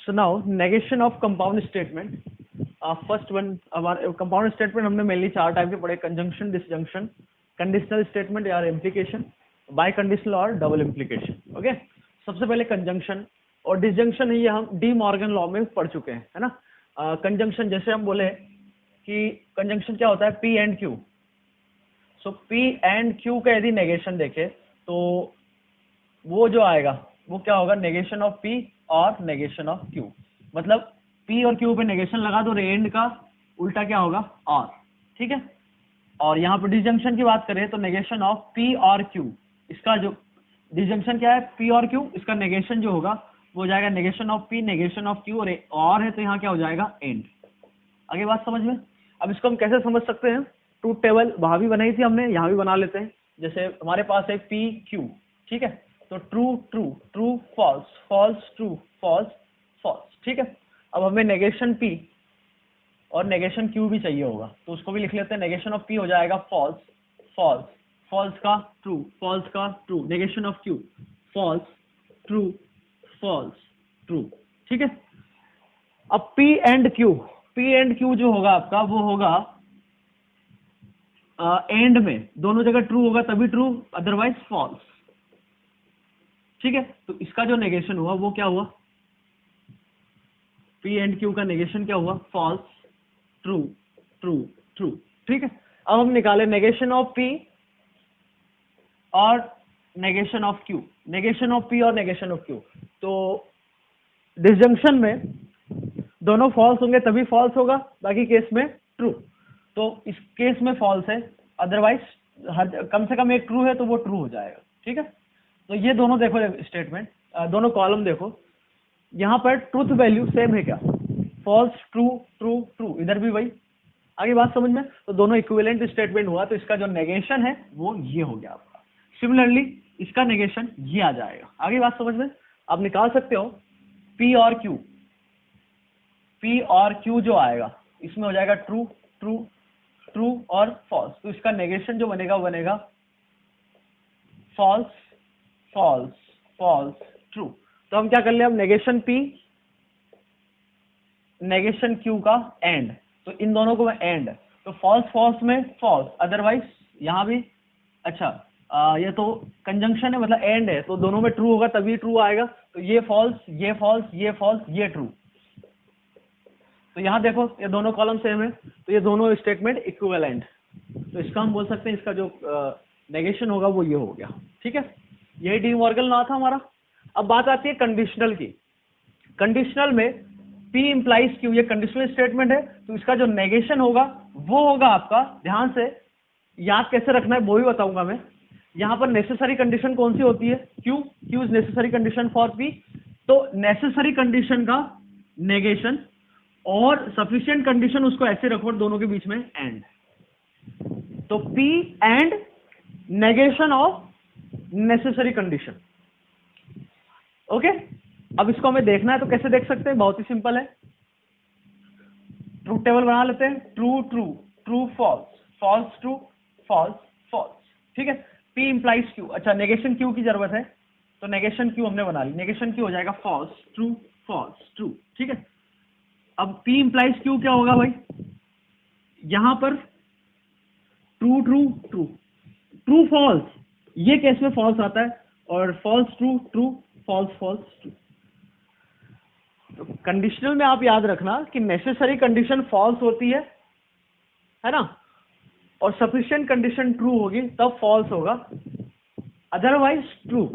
So now negation of compound statement. First one, हमारे compound statement हमने mainly 4 type के पढ़े, conjunction, disjunction, conditional statement या implication, biconditional और double implication. Okay? सबसे पहले conjunction और disjunction ये हम डी मॉर्गन लॉ में पढ़ चुके हैं, है ना. कंजंक्शन जैसे हम बोले कि कंजंक्शन क्या होता है, P and Q. So P and Q का यदि नेगेशन देखे तो वो जो आएगा वो क्या होगा, नेगेशन ऑफ P और नेगेशन ऑफ Q. मतलब P और Q पे नेगेशन लगा दो, एंड का उल्टा क्या होगा, और. ठीक है. और यहाँ पे डिसजंक्शन की बात करें तो नेगेशन ऑफ P और Q, इसका जो डिसजंक्शन क्या है, P और Q, इसका नेगेशन जो होगा वो हो जाएगा negation of P, negation of Q और है तो यहाँ क्या हो जाएगा, एंड. आगे बात समझ में. अब इसको हम कैसे समझ सकते हैं, ट्रूथ टेबल वहां भी बनाई थी हमने, यहाँ भी बना लेते हैं. जैसे हमारे पास है P Q, ठीक है, तो true true true false false true false false. ठीक है. अब हमें नेगेशन P और नेगेशन Q भी चाहिए होगा तो उसको भी लिख लेते हैं. नेगेशन ऑफ P हो जाएगा फॉल्स फॉल्स फॉल्स का ट्रू, फॉल्स का true. Negation of Q false true false true. ठीक है. अब P एंड Q जो होगा आपका वो होगा एंड में दोनों जगह ट्रू होगा तभी ट्रू, अदरवाइज फॉल्स. ठीक है. तो इसका जो नेगेशन हुआ वो क्या हुआ, P एंड Q का नेगेशन क्या हुआ, फॉल्स ट्रू ट्रू ट्रू. ठीक है. अब हम निकाले नेगेशन ऑफ P और negation of Q, negation of P और नेगेशन ऑफ Q. तो डिसजंक्शन में दोनों फॉल्स होंगे तभी फॉल्स होगा, बाकी केस में ट्रू. तो इस केस में फॉल्स है, अदरवाइज कम से कम एक ट्रू है तो वो ट्रू हो जाएगा. ठीक है. तो ये दोनों देखो स्टेटमेंट, दोनों कॉलम देखो, यहाँ पर ट्रूथ वैल्यू सेम है क्या, फॉल्स ट्रू ट्रू ट्रू, इधर भी वही. आगे बात समझ में. तो दोनों इक्विवेलेंट स्टेटमेंट हुआ तो इसका जो नेगेशन है वो ये हो गया आपका. सिमिलरली इसका नेगेशन ये आ जाएगा. आगे बात समझ में. आप निकाल सकते हो P और Q जो आएगा इसमें हो जाएगा ट्रू ट्रू ट्रू और फॉल्स. तो इसका नेगेशन जो बनेगा वो बनेगा फॉल्स फॉल्स फॉल्स ट्रू. तो हम क्या कर ले, अब नेगेशन P नेगेशन Q का एंड, तो इन दोनों को मैं एंड, तो फॉल्स फॉल्स में फॉल्स, अदरवाइज यहाँ भी. अच्छा ये तो कंजंक्शन है मतलब एंड है तो दोनों में ट्रू होगा तभी ट्रू आएगा. तो ये फॉल्स ये फॉल्स ये फॉल्स ये ट्रू. तो यहाँ देखो ये दोनों कॉलम सेम है तो ये दोनों स्टेटमेंट इक्विवेलेंट. तो इसका हम बोल सकते हैं इसका जो नेगेशन होगा वो ये हो गया. ठीक है. यही डी मॉर्गन लॉ था हमारा. अब बात आती है कंडीशनल की. कंडीशनल में P इंप्लाइज Q, ये कंडीशनल स्टेटमेंट है तो इसका जो नेगेशन होगा वो होगा आपका, ध्यान से याद कैसे रखना है वो भी बताऊंगा मैं. यहाँ पर नेसेसरी कंडीशन कौन सी होती है, Q is necessary condition for P. तो नेसेसरी कंडीशन का नेगेशन और सफिशिएंट कंडीशन उसको ऐसे रखो दोनों के बीच में एंड. तो P and negation of necessary condition. Okay. अब इसको हमें देखना है तो कैसे देख सकते हैं, बहुत ही सिंपल है. ट्रूथ टेबल बना लेते हैं. True true true false false true false false. ठीक है. P implies Q. अच्छा नेगेशन Q की जरूरत है तो नेगेशन Q हमने बना ली. नेगेशन Q हो जाएगा फॉल्स ट्रू फॉल्स ट्रू. ठीक है. अब P इंप्लाइज Q क्या होगा भाई, यहां पर true true true true false, ये केस में फॉल्स आता है, और false true true false false true. तो कंडीशनल में आप याद रखना कि नेसेसरी कंडीशन फॉल्स होती है ना, और सफिशिएंट कंडीशन ट्रू होगी तब फॉल्स होगा, अदरवाइज ट्रू.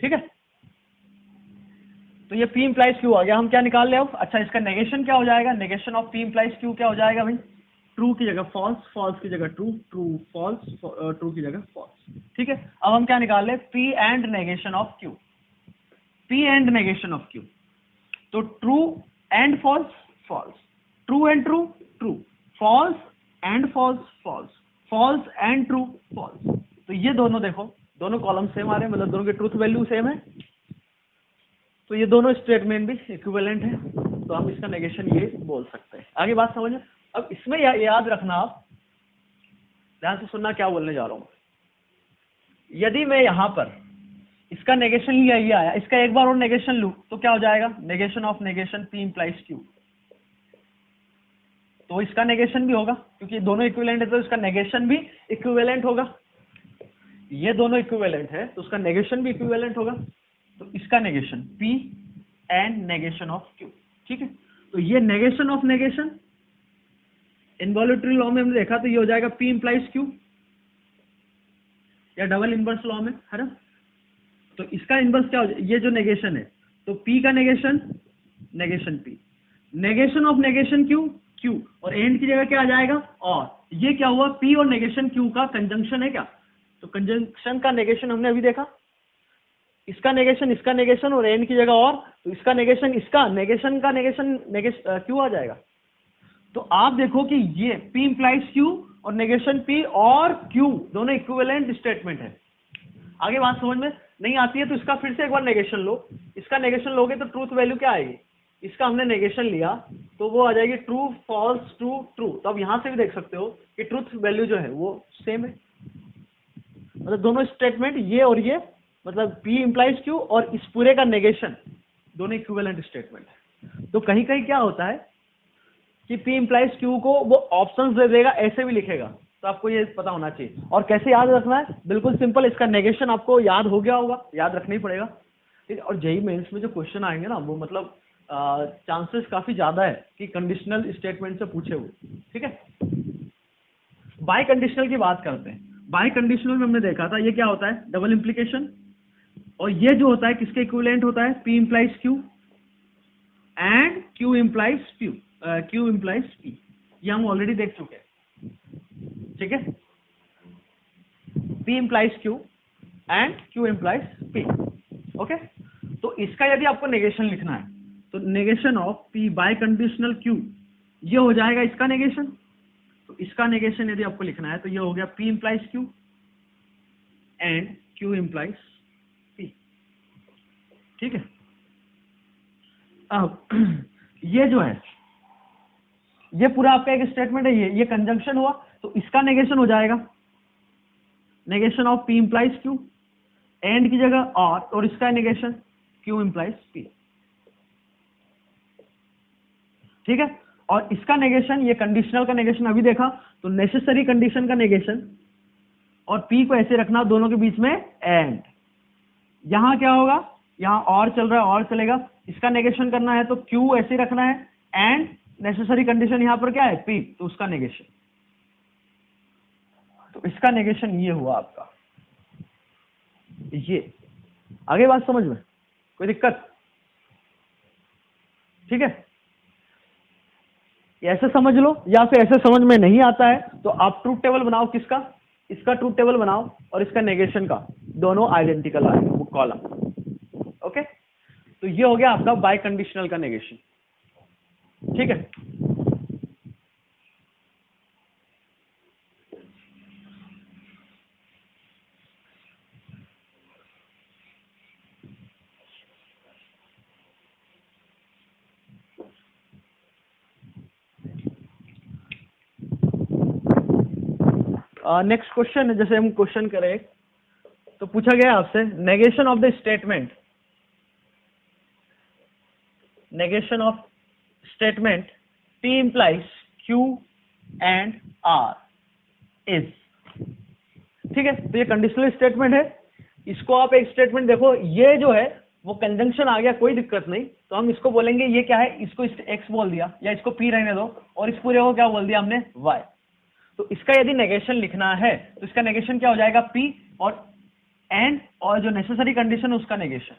ठीक है. तो ये P इंप्लाइज Q आ गया. हम क्या निकाल ले अब, अच्छा इसका नेगेशन क्या हो जाएगा, negation of P implies Q क्या हो जाएगा भाई, ट्रू की जगह फॉल्स, फॉल्स की जगह ट्रू, ट्रू फॉल्स, ट्रू की जगह फॉल्स. ठीक है. अब हम क्या निकाल ले, P and negation of Q. P and negation of Q, तो true and false false, true and true true, false and false false, false and true false. तो ये दोनों देखो दोनों कॉलम सेम आ रहे हैं, मतलब दोनों की ट्रूथ वैल्यू सेम है तो ये दोनों स्टेटमेंट भी इक्विवेलेंट है तो हम इसका नेगेशन ये बोल सकते हैं. आगे बात समझ. अब इसमें याद रखना, आप ध्यान से सुनना क्या बोलने जा रहा हूं. यदि मैं यहां पर इसका नेगेशन लिया, ये आया, इसका एक बार और नेगेशन लूं तो क्या हो जाएगा, negation of negation P implies Q। तो इसका नेगेशन भी होगा क्योंकि दोनों इक्विवेलेंट है तो इसका नेगेशन भी इक्विवेलेंट होगा। ये दोनों इक्विवेलेंट है तो उसका नेगेशन भी इक्विवेलेंट होगा। तो इसका negation P and negation of Q। ठीक है, तो ये negation of negation involutory law में हमने देखा तो ये हो जाएगा P इंप्लाइज Q, या डबल इनवर्स लॉ में, है ना। तो इसका इनवर्स क्या हो जाए, ये जो नेगेशन है तो P का negation negation P, negation of negation Q, और एंड की जगह क्या आ जाएगा, और ये क्या हुआ, P और नेगेशन Q का कंजंक्शन है क्या। तो कंजंक्शन का नेगेशन हमने अभी देखा, इसका नेगेशन और एंड की जगह और, तो इसका नेगेशन इसका नेगेशन का नेगेशन Q आ जाएगा। तो आप देखो कि ये P इंप्लाइज Q और नेगेशन P और Q दोनों इक्विवेलेंट स्टेटमेंट है। आगे बात समझ में नहीं आती है तो इसका फिर से एक बार नेगेशन लो, इसका नेगेशन लोगे तो ट्रूथ वैल्यू क्या आएगी, इसका हमने नेगेशन लिया तो वो आ जाएगी ट्रू फॉल्स ट्रू ट्रू। तो अब यहां से भी देख सकते हो कि ट्रूथ वैल्यू जो है वो सेम है, मतलब दोनों स्टेटमेंट ये और ये, मतलब P इंप्लाइज Q और इस पूरे का नेगेशन दोनों इक्विवेलेंट स्टेटमेंट है। तो कहीं कहीं क्या होता है कि P इंप्लाइज Q को वो ऑप्शंस दे देगा, ऐसे भी लिखेगा, तो आपको ये पता होना चाहिए। और कैसे याद रखना है, बिल्कुल सिंपल, इसका नेगेशन आपको याद हो गया होगा, याद रखना ही पड़ेगा। ठीक है, और जेईई मेंस में जो क्वेश्चन आएंगे ना वो मतलब चांसेस काफी ज्यादा है कि कंडीशनल स्टेटमेंट से पूछे हुए। ठीक है, बाय कंडीशनल की बात करते हैं। बाय कंडीशनल में हमने देखा था ये क्या होता है, डबल इंप्लीकेशन, और ये जो होता है किसके इक्विवेलेंट होता है, P implies Q and Q implies P। ये हम ऑलरेडी देख चुके हैं। ठीक है, P implies Q and Q implies P। Okay, तो इसका यदि आपको नेगेशन लिखना है तो negation of P bye conditional Q, ये हो जाएगा इसका नेगेशन। तो इसका नेगेशन यदि आपको लिखना है तो ये हो गया P implies Q and Q implies P। ठीक है, अब ये जो है ये पूरा आपका एक स्टेटमेंट है, ये कंजंक्शन हुआ तो इसका नेगेशन हो जाएगा negation of P implies Q, and की जगह और इसका नेगेशन Q इंप्लाइज P। ठीक है, और इसका नेगेशन, ये कंडीशनल का नेगेशन अभी देखा, तो नेसेसरी कंडीशन का नेगेशन और P को ऐसे रखना दोनों के बीच में एंड। यहां क्या होगा, यहां और चल रहा है और चलेगा, इसका नेगेशन करना है तो Q ऐसे रखना है एंड नेसेसरी कंडीशन यहां पर क्या है P, तो उसका नेगेशन। तो इसका नेगेशन ये हुआ आपका, ये। आगे बात समझ में कोई दिक्कत? ठीक है, ऐसे समझ लो, या फिर ऐसे समझ में नहीं आता है तो आप ट्रूथ टेबल बनाओ, किसका, इसका ट्रूथ टेबल बनाओ और इसका नेगेशन का, दोनों आइडेंटिकल आएंगे वो कॉलम। ओके, तो ये हो गया आपका बाय कंडीशनल का नेगेशन। ठीक है, नेक्स्ट क्वेश्चन, जैसे हम क्वेश्चन करें तो पूछा गया आपसे negation of the statement, negation of statement P implies Q and R is. ठीक है, तो ये कंडीशनल स्टेटमेंट है, इसको आप एक स्टेटमेंट देखो, ये जो है वो कंजंक्शन आ गया, कोई दिक्कत नहीं, तो हम इसको बोलेंगे ये क्या है, इसको X बोल दिया या इसको P रहने दो, और इस पूरे को क्या बोल दिया हमने, Y। तो इसका यदि नेगेशन लिखना है तो इसका नेगेशन क्या हो जाएगा, P और एंड, और जो नेसेसरी कंडीशन उसका नेगेशन।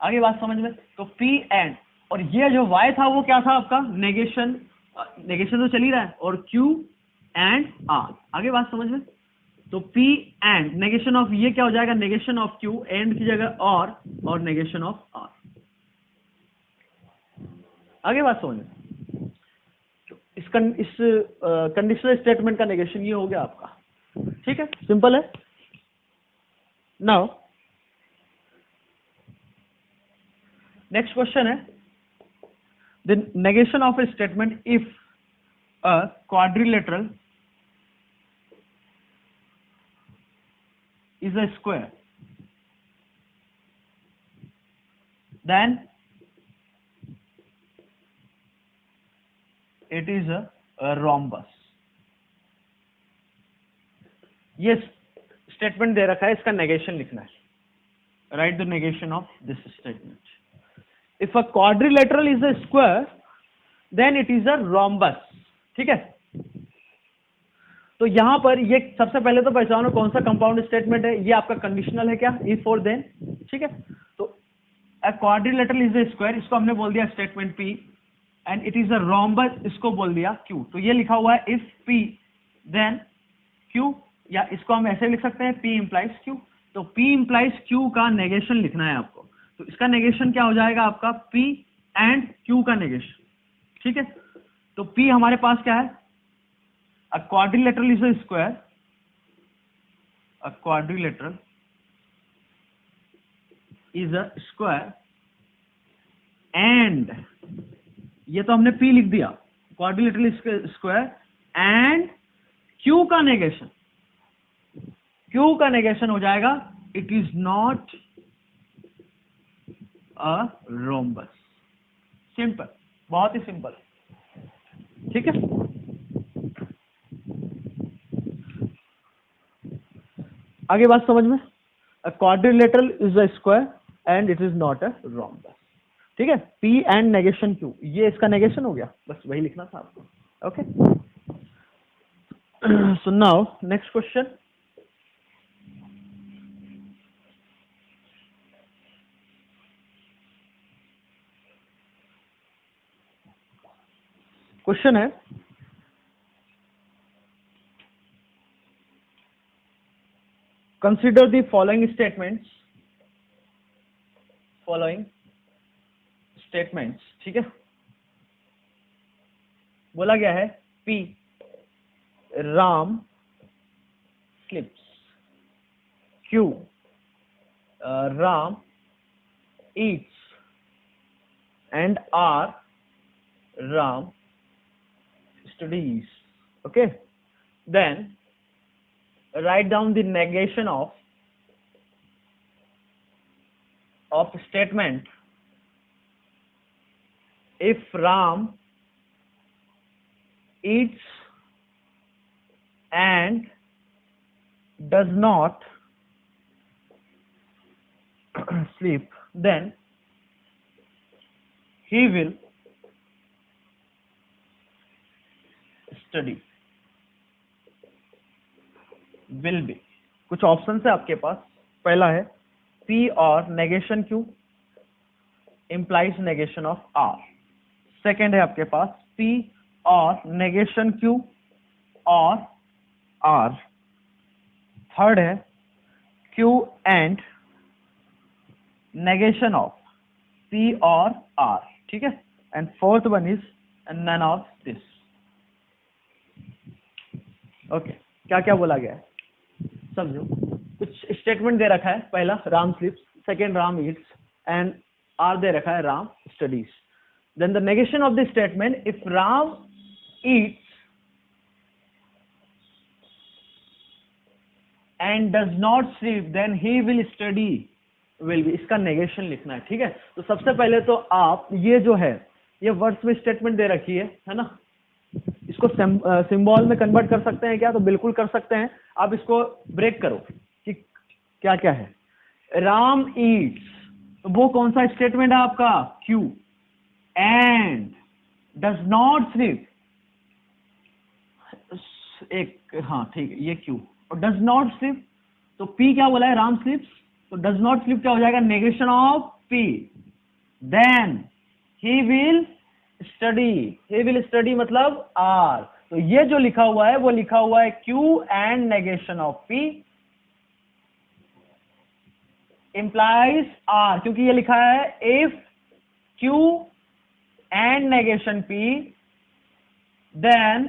आगे बात समझ में, तो P एंड, और ये जो Y था वो क्या था आपका, नेगेशन, नेगेशन तो चल ही रहा है, और Q एंड R। आगे बात समझ में, तो P एंड नेगेशन ऑफ, ये क्या हो जाएगा, नेगेशन ऑफ Q, एंड की जगह और नेगेशन ऑफ R। आगे बात समझ में, इस कंडीशनल स्टेटमेंट का नेगेशन ये हो गया आपका। ठीक है, सिंपल है। नाउ नेक्स्ट क्वेश्चन है the negation of a statement if a quadrilateral is a square then it is a rhombus. ये स्टेटमेंट दे रखा है, इसका नेगेशन लिखना है. Write the negation of this statement. If a quadrilateral is a square then it is a rhombus. ठीक है, तो यहां पर ये सबसे पहले तो पहचानो कौन सा कंपाउंड स्टेटमेंट है. ये आपका कंडीशनल है क्या, इफ और देन. ठीक है, तो अ क्वाड्रिलेटरल इज अ स्क्वायर, इसको हमने बोल दिया statement P, and it is a rhombus, इसको बोल दिया Q. तो ये लिखा हुआ है इफ P देन Q, या इसको हम ऐसे लिख सकते हैं P इंप्लाइज Q. तो P इंप्लाइज Q का नेगेशन लिखना है आपको. तो इसका नेगेशन क्या हो जाएगा आपका, P एंड Q का नेगेशन. ठीक है, तो P हमारे पास क्या है, अ quadrilateral is a square, a quadrilateral is a square and, ये तो हमने P लिख दिया, quadrilateral is square and Q का नेगेशन, Q का नेगेशन हो जाएगा it is not a rhombus. Simple, बहुत ही सिंपल. ठीक है, आगे बात समझ में. अ quadrilateral is a square and it is not a rhombus. ठीक है, P एंड नेगेशन Q, ये इसका नेगेशन हो गया, बस वही लिखना था आपको. Okay, so now next question. Question है, consider the following statements, following statements. ठीक है, बोला गया है P Ram slips, Q Ram eats, and R Ram studies. Okay, then write down the negation of statement if Ram eats and does not sleep, then he will study. Will be, कुछ option है आपके पास. पहला है P और negation Q implies negation of R. Second है आपके पास P और नेगेशन Q और R. थर्ड है Q and negation of P और R. ठीक है, and fourth one is none of this. Okay, क्या क्या बोला गया है समझो. कुछ स्टेटमेंट दे रखा है, पहला Ram sleeps, second Ram eats, and R दे रखा है Ram studies. Then the negation of the statement if Ram eats and does not sleep then he will study. Will be, इसका नेगेशन लिखना है. ठीक है, तो सबसे पहले तो आप ये जो है ये वर्ड्स में स्टेटमेंट दे रखी है ना, इसको सिंबल में कन्वर्ट कर सकते हैं क्या, तो बिल्कुल कर सकते हैं. आप इसको ब्रेक करो कि क्या क्या है. राम ईट्स, तो वो कौन सा स्टेटमेंट है आपका, Q. And does not sleep, एक, हाँ ठीक है, ये Q. और डज नॉट स्लीप, तो P क्या बोला है, राम स्लीप्स, तो डज नॉट स्लीप क्या हो जाएगा, negation of P. Then he will study, he will study मतलब R. तो ये जो लिखा हुआ है वो लिखा हुआ है Q and negation of P implies R, क्योंकि ये लिखा है if Q and negation P then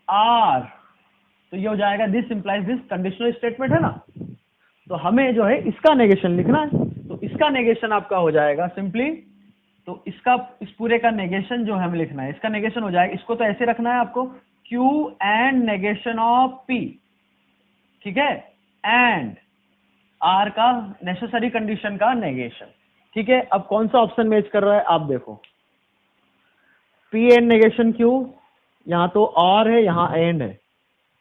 R, तो ये हो जाएगा this implies this. Conditional statement है ना, तो हमें जो है इसका नेगेशन लिखना है. तो इसका नेगेशन आपका हो जाएगा सिंपली, तो इसका इस पूरे का नेगेशन जो हमें लिखना है, इसका नेगेशन हो जाएगा, इसको तो ऐसे रखना है आपको, Q and negation of P. ठीक है, एंड R का नेसेसरी कंडीशन का नेगेशन. ठीक है, अब कौन सा ऑप्शन मैच कर रहा है आप देखो, पी एंड नेगेशन क्यू, यहाँ तो और है, यहाँ एंड है,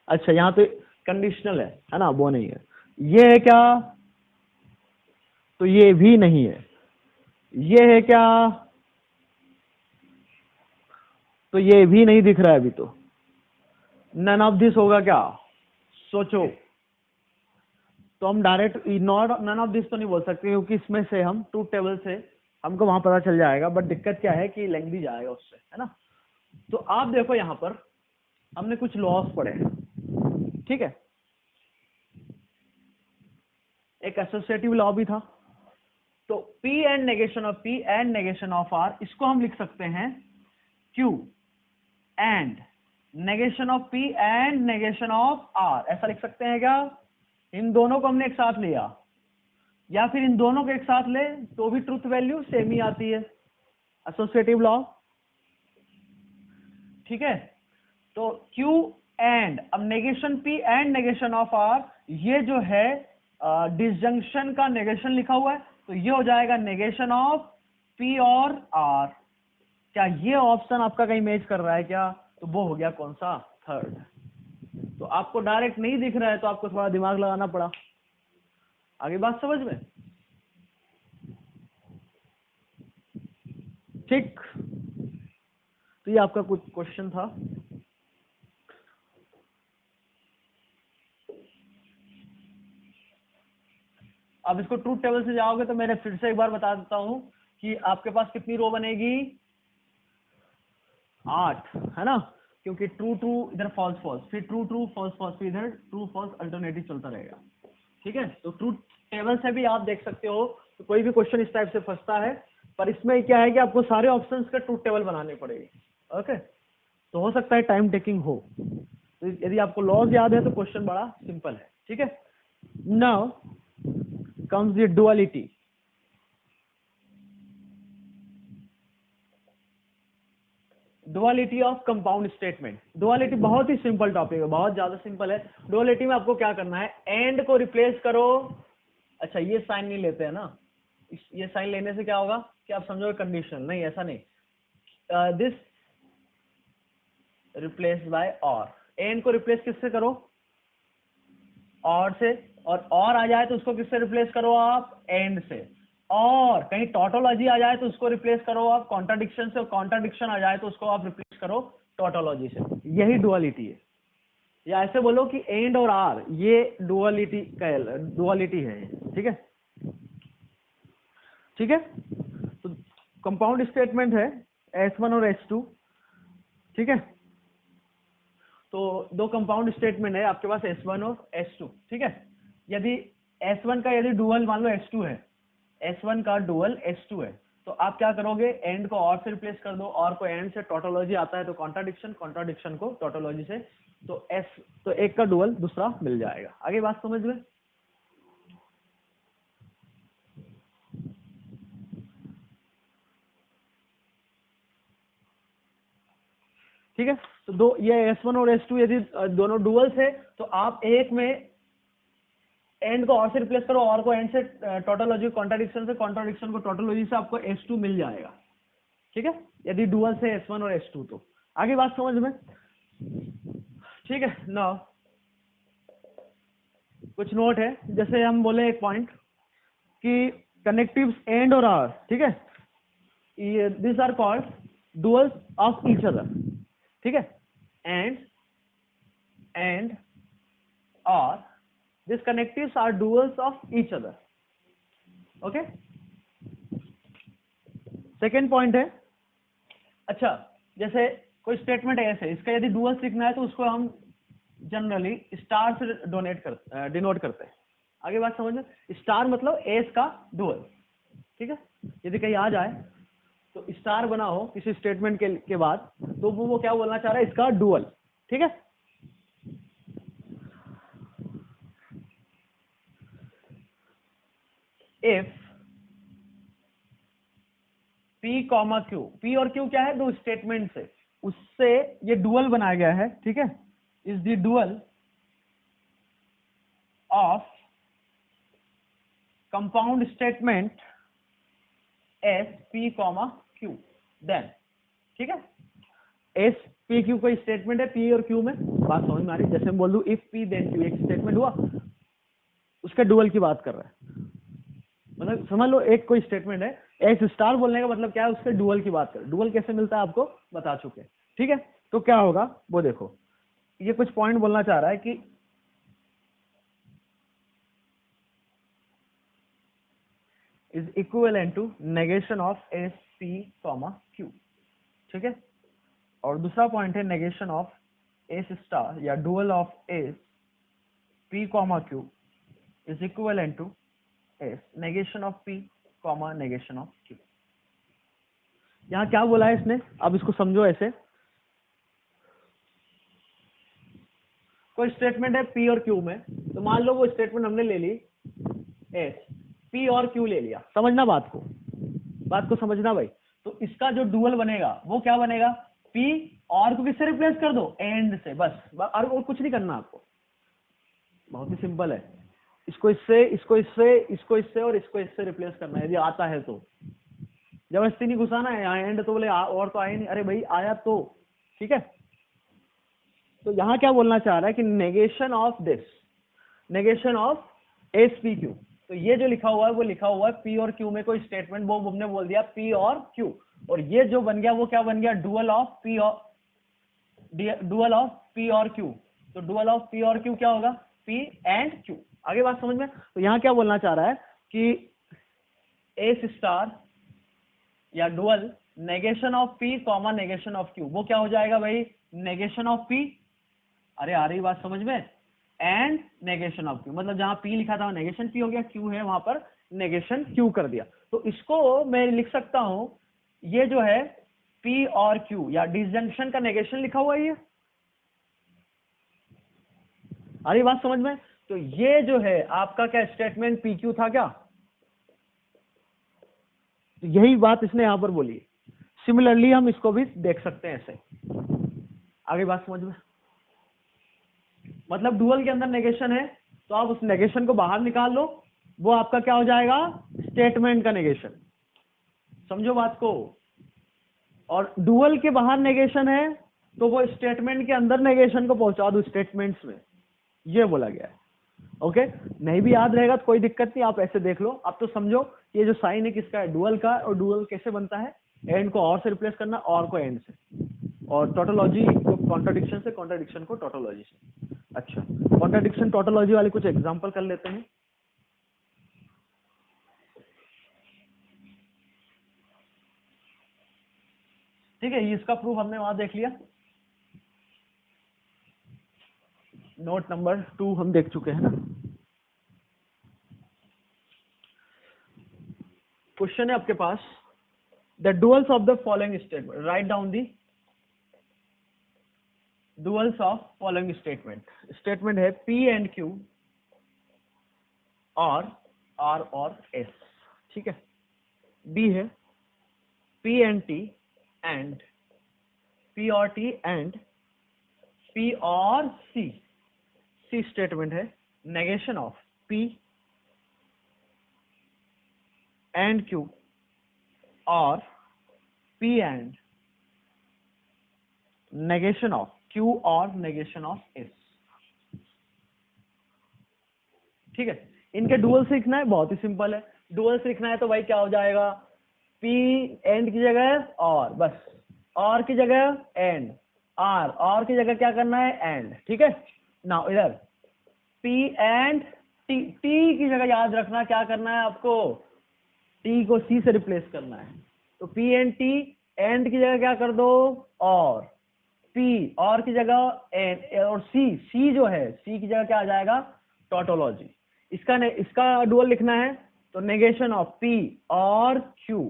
अच्छा यहाँ तो कंडीशनल है ना, वो नहीं है, ये है क्या, तो ये भी नहीं है, ये है क्या, तो ये भी नहीं दिख रहा है अभी, तो नन ऑफ दिस होगा क्या, सोचो। तो हम direct not none of this तो नहीं बोल सकते, क्योंकि इसमें से हम ट्रूथ टेबल से हमको वहां पता चल जाएगा, बट दिक्कत क्या है कि लेंथी जाएगा उससे, है ना। तो आप देखो यहाँ पर हमने कुछ लॉस पढ़े हैं, ठीक है, एक एसोसिएटिव लॉ भी था, तो P and negation of R, इसको हम लिख सकते हैं Q and negation of P and negation of R, ऐसा लिख सकते हैं क्या, इन दोनों को हमने एक साथ लिया, या फिर इन दोनों को एक साथ ले तो भी ट्रूथ वैल्यू सेम ही आती है, एसोसिएटिव लॉ, ठीक है। तो Q एंड, अब negation P and negation of R, ये जो है डिसजंक्शन का नेगेशन लिखा हुआ है, तो ये हो जाएगा नेगेशन ऑफ P और R। क्या ये ऑप्शन आपका कहीं मैच कर रहा है क्या, तो वो हो गया कौन सा, थर्ड। तो आपको डायरेक्ट नहीं दिख रहा है, तो आपको थोड़ा दिमाग लगाना पड़ा, आगे बात समझ में, ठीक। तो ये आपका कुछ क्वेश्चन था। अब इसको ट्रूथ टेबल से जाओगे तो मैंने फिर से एक बार बता देता हूं कि आपके पास कितनी रो बनेगी, 8, है ना, क्योंकि ट्रू ट्रू इधर फॉल्स फॉल्स, फिर ट्रू ट्रू फॉल्स फॉल्स, फिर इधर ट्रू फॉल्स अल्टरनेटिव चलता रहेगा, ठीक है। तो ट्रूथ टेबल से भी आप देख सकते हो, तो कोई भी क्वेश्चन इस टाइप से फंसता है, पर इसमें क्या है कि आपको सारे ऑप्शंस का ट्रूथ टेबल बनाने पड़ेगी, ओके। तो हो सकता है टाइम टेकिंग हो, तो यदि आपको लॉज याद है तो क्वेश्चन बड़ा सिंपल है, ठीक है। Now comes the duality, duality of compound statement. Duality बहुत ही सिंपल टॉपिक है, बहुत ज्यादा सिंपल है। डुअलिटी में आपको क्या करना है, एंड को रिप्लेस करो, अच्छा ये साइन नहीं लेते हैं ना, ये साइन लेने से क्या होगा कि आप समझोगे कंडीशन, नहीं ऐसा नहीं, दिस रिप्लेस बाय और, एंड को रिप्लेस किससे करो, और से, और आ जाए तो उसको किससे रिप्लेस करो आप, एंड से, और कहीं टोटोलॉजी आ जाए तो उसको रिप्लेस करो आप कॉन्ट्राडिक्शन से, और कॉन्ट्राडिक्शन आ जाए तो उसको आप रिप्लेस करो टोटोलॉजी से, यही डुअलिटी है। या ऐसे बोलो कि एंड और आर, ये डुअलिटी का डुअलिटी है, ठीक है, ठीक है। तो कंपाउंड स्टेटमेंट है S1 और S2, ठीक है। तो दो कंपाउंड स्टेटमेंट है आपके पास, S1 और S2, ठीक है। यदि S1 का यदि डुअल मान लो S2 है, S1 का डुअल S2 है, तो आप क्या करोगे, एंड को और से रिप्लेस कर दो, और को एंड से, टोटोलॉजी आता है तो कॉन्ट्राडिक्शन, कॉन्ट्राडिक्शन को टोटोलॉजी से, तो तो एक का डुअल दूसरा मिल जाएगा। आगे बात समझ में, ठीक है। तो दो ये S1 और S2 यदि दोनों डुअल्स है, तो आप एक में एंड को और से रिप्लेस करो, और को एंड से, टोटोलॉजी कॉन्ट्राडिक्शन से, कॉन्ट्राडिक्शन को टोटोलॉजी से, आपको S2 मिल जाएगा, ठीक है, यदि डुअल से S1 और S2 तो। आगे बात समझ में, ठीक है ना। कुछ नोट है, जैसे हम बोले एक पॉइंट कि कनेक्टिव्स एंड और आर, ठीक है, this are called duals of each other, ठीक है, एंड और this connectives are duals of each other, okay. Second point है, अच्छा जैसे कोई स्टेटमेंट ऐसे, इसका यदि डुअल्स लिखना है तो उसको हम जनरली स्टार से डिनोट करते हैं। आगे बात समझ में, स्टार मतलब एस का डुअल, ठीक है। यदि कहीं आ जाए तो स्टार बना हो किसी स्टेटमेंट के बाद, तो वो क्या बोलना चाह रहा है, इसका डुअल, ठीक है। If P comma Q, P और Q क्या है, दो स्टेटमेंट से, उससे ये डुअल बनाया गया है, ठीक है, is the dual of compound statement S P comma Q then, ठीक है। एस पी क्यू कोई स्टेटमेंट है पी और क्यू में, बात समझ में आ रही। जैसे मैं बोल दूं इफ पी देन क्यू, एक स्टेटमेंट हुआ, उसका डुअल की बात कर रहा है। मतलब समझ लो एक कोई स्टेटमेंट है, एस स्टार बोलने का मतलब क्या है, उसके डुअल की बात कर। डुअल कैसे मिलता है आपको बता चुके, ठीक है। तो क्या होगा वो देखो, ये कुछ पॉइंट बोलना चाह रहा है कि is equivalent to negation of S P comma Q, ठीक है। और दूसरा पॉइंट है नेगेशन ऑफ एस स्टार या dual of S P comma Q is equivalent to S negation of P comma negation of Q. यहां क्या बोला है इसने, अब इसको समझो ऐसे। कोई स्टेटमेंट है पी और क्यू में, तो मान लो वो स्टेटमेंट हमने ले ली एस, पी और क्यू ले लिया। समझना बात को समझना भाई। तो इसका जो डुअल बनेगा वो क्या बनेगा, पी और को किससे रिप्लेस कर दो, एंड से, बस। और कुछ नहीं करना आपको, बहुत ही सिंपल है। इसको इससे, इसको इससे, इसको इससे और इसको इससे रिप्लेस करना है यदि आता है तो। जबरदस्ती नहीं घुसाना है यहाँ एंड, तो बोले और तो आए नहीं, अरे भाई आया तो, ठीक है। तो यहां क्या बोलना चाह रहा है कि negation of this, negation of S P Q. तो ये जो लिखा हुआ है वो लिखा हुआ है पी और क्यू में कोई स्टेटमेंट, वो हमने बोल दिया पी और क्यू, और ये जो बन गया वो क्या बन गया, डुअल ऑफ पी और क्यू। तो डुअल ऑफ पी और क्यू क्या होगा, पी एंड क्यू। आगे बात समझ में। तो यहां क्या बोलना चाह रहा है कि एस स्टार या dual negation of P comma negation of Q, वो क्या हो जाएगा भाई, नेगेशन ऑफ पी, अरे आ रही बात समझ में, एंड नेगेशन ऑफ क्यू। मतलब जहां पी लिखा था नेगेशन पी हो गया, क्यू है वहां पर नेगेशन क्यू कर दिया। तो इसको मैं लिख सकता हूं, ये जो है पी और क्यू या डिसजंक्शन का नेगेशन लिखा हुआ है ये, आ रही बात समझ में। तो ये जो है आपका क्या स्टेटमेंट पी क्यू था क्या, तो यही बात इसने यहां पर बोली। सिमिलरली हम इसको भी देख सकते हैं ऐसे, आगे बात समझ में। मतलब डुअल के अंदर नेगेशन है, तो आप उस नेगेशन को बाहर निकाल लो, वो आपका क्या हो जाएगा, स्टेटमेंट का नेगेशन। समझो बात को। और डुअल के बाहर नेगेशन है, तो वो स्टेटमेंट के अंदर नेगेशन को पहुंचा दो स्टेटमेंट्स में, ये बोला गया है। ओके, नहीं भी याद रहेगा तो कोई दिक्कत नहीं, आप ऐसे देख लो। अब तो समझो ये जो साइन है किसका है, डुअल का। और डुअल कैसे बनता है, एंड को और से रिप्लेस करना, और को एंड से, और टोटोलॉजी को कॉन्ट्राडिक्शन से, कॉन्ट्राडिक्शन को टोटोलॉजी से। अच्छा, कॉन्ट्राडिक्शन टोटोलॉजी वाले कुछ एग्जांपल कर लेते हैं। ठीक है, इसका प्रूफ हमने वहां देख लिया, नोट नंबर 2 हम देख चुके हैं ना। क्वेश्चन है आपके पास, the duals of the following statement, right down the duals of following statement. Statement है पी एंड क्यू और आर और एस, ठीक है। बी है P and T and P और टी एंड पी और सी। सी स्टेटमेंट है negation of P and Q और P and negation of Q और नेगेशन ऑफ एस, ठीक है। इनके डुअल से लिखना है, बहुत ही सिंपल है। डुअल से लिखना है तो भाई क्या हो जाएगा, पी एंड की जगह और, बस और की जगह एंड, आर और की जगह क्या करना है, एंड, ठीक है। नाउ इधर पी एंड टी, टी की जगह याद रखना क्या करना है आपको, टी को सी से रिप्लेस करना है। तो पी एंड टी, एंड की जगह क्या कर दो, और पी और की जगह एंड, और सी, सी जो है सी की जगह क्या आ जाएगा, टोटोलॉजी। इसका डुअल लिखना है तो नेगेशन ऑफ पी और क्यू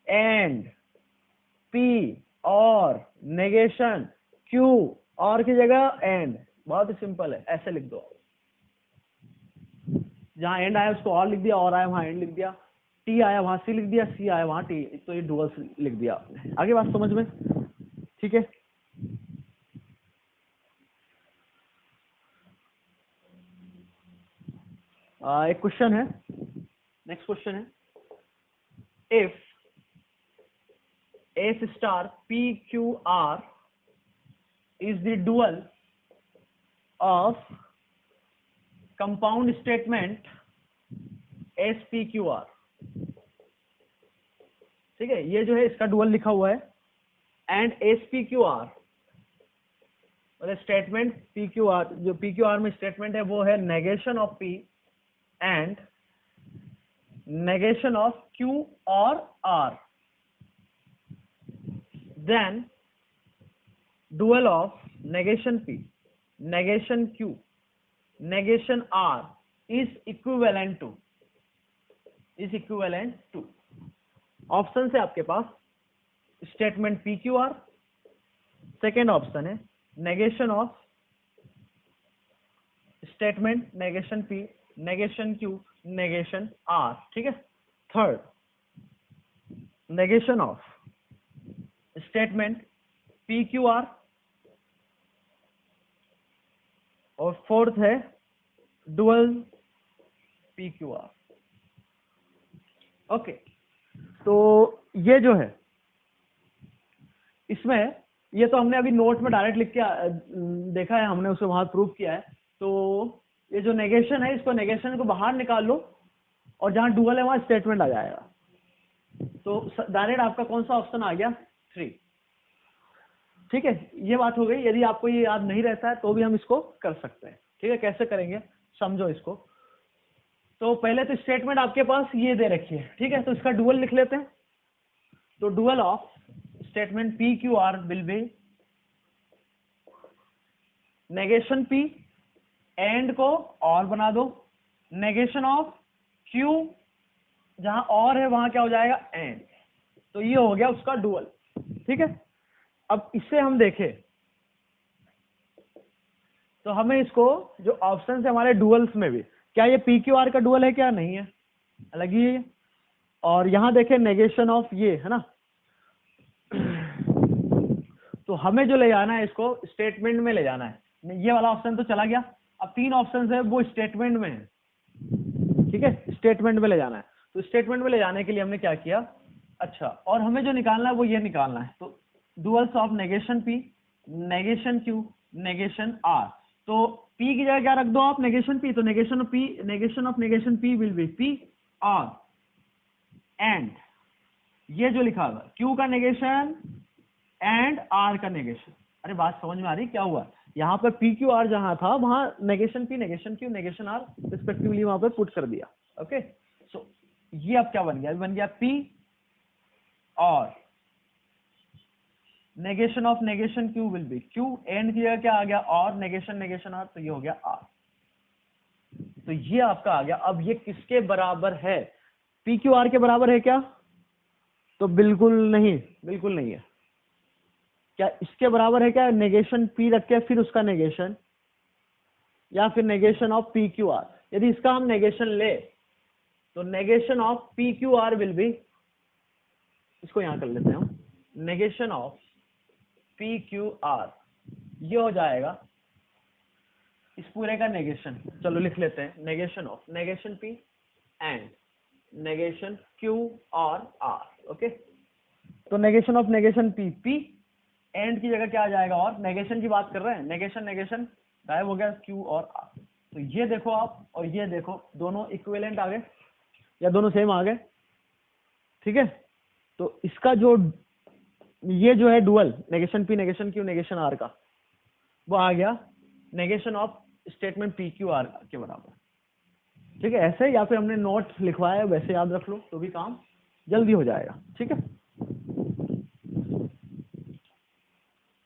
एंड पी और नेगेशन क्यू और की जगह एंड, बहुत ही सिंपल है, ऐसे लिख दो। जहां एंड आया उसको और लिख दिया, और आया वहां एंड लिख दिया, टी आया वहां सी लिख दिया, सी आया वहां टी, तो ये डुअल लिख दिया आपने। आगे बात समझ में, ठीक है। एक क्वेश्चन है, नेक्स्ट क्वेश्चन है, if S star PQR is the dual of compound statement SPQR। ठीक है, ये जो है इसका डुअल लिखा हुआ है, एंड SPQR मतलब स्टेटमेंट PQR, जो PQR में स्टेटमेंट है वो है negation of P and negation of Q or R, then dual of negation P, negation Q, negation R is equivalent to option है आपके पास स्टेटमेंट PQR, सेकेंड ऑप्शन है negation of statement negation P, negation Q, negation R। ठीक है, third negation of statement PQR, और fourth है dual PQR। Okay, तो ये जो है इसमें, ये तो हमने अभी नोट में डायरेक्ट लिख के देखा है, हमने उसे वहां प्रूव किया है। तो ये जो नेगेशन है, इसको नेगेशन को बाहर निकाल लो और जहां डुअल है वहां स्टेटमेंट आ जाएगा। तो डायरेक्ट आपका कौन सा ऑप्शन आ गया? 3। ठीक है, ये बात हो गई। यदि आपको ये याद नहीं रहता है तो भी हम इसको कर सकते हैं। ठीक है, कैसे करेंगे समझो इसको। तो पहले तो स्टेटमेंट आपके पास ये दे रखी है, ठीक है, तो इसका डुअल लिख लेते हैं। तो dual of statement PQR will be negation P, and को और बना दो, नेगेशन ऑफ Q, जहां और है वहां क्या हो जाएगा? एंड। तो ये हो गया उसका डुअल। ठीक है, अब इससे हम देखें तो हमें इसको, जो ऑप्शन है हमारे डुअल्स में भी, क्या ये PQR का डुअल है क्या? नहीं है, अलग ही है। और यहां देखें नेगेशन ऑफ ये है ना, तो हमें जो ले जाना है इसको स्टेटमेंट में ले जाना है। ये वाला ऑप्शन तो चला गया, अब 3 ऑप्शन है वो स्टेटमेंट में है। ठीक है, स्टेटमेंट में ले जाना है। तो स्टेटमेंट में ले जाने के लिए हमने क्या किया, अच्छा, और हमें जो निकालना है वो ये निकालना है। तो duels of negation P, negation Q, negation R। तो P की जगह क्या रख दो आप? Negation P। तो negation of P, negation of negation P will be P R, and ये जो लिखा हुआ Q का नेगेशन एंड R का नेगेशन। अरे बात समझ में आ रही? क्या हुआ यहाँ पर PQR जहां था वहां negation P, negation Q, negation R respectively वहां पर पुट कर दिया। ओके, सो ये अब क्या बन गया? बन गया P और negation of negation Q will be Q, and की जगह क्या आ गया? और नेगेशन नेगेशन R, तो ये हो गया R। तो ये आपका आ गया। अब ये किसके बराबर है? PQR के बराबर है क्या? तो बिल्कुल नहीं, बिल्कुल नहीं है। क्या इसके बराबर है क्या? नेगेशन P रख के फिर उसका नेगेशन, या फिर नेगेशन ऑफ PQR। यदि इसका हम नेगेशन ले तो negation of PQR will be, इसको यहां कर लेते हैं हम, नेगेशन ऑफ PQR, ये हो जाएगा इस पूरे का नेगेशन। चलो लिख लेते हैं, negation of negation P and negation Q और R। ओके, तो negation of negation P and की जगह क्या आ जाएगा? और नेगेशन की बात कर रहे हैं, नेगेशन नेगेशन गायब हो गया, Q और R। तो ये देखो आप और ये देखो, दोनों इक्विवेलेंट आ गए या दोनों सेम आ गए। ठीक है, तो इसका जो ये जो है dual negation P, negation Q, negation R का, वो आ गया नेगेशन ऑफ स्टेटमेंट PQR के बराबर। ठीक है, ऐसे, या फिर हमने नोट लिखवाया वैसे याद रख लो तो भी काम जल्दी हो जाएगा। ठीक है,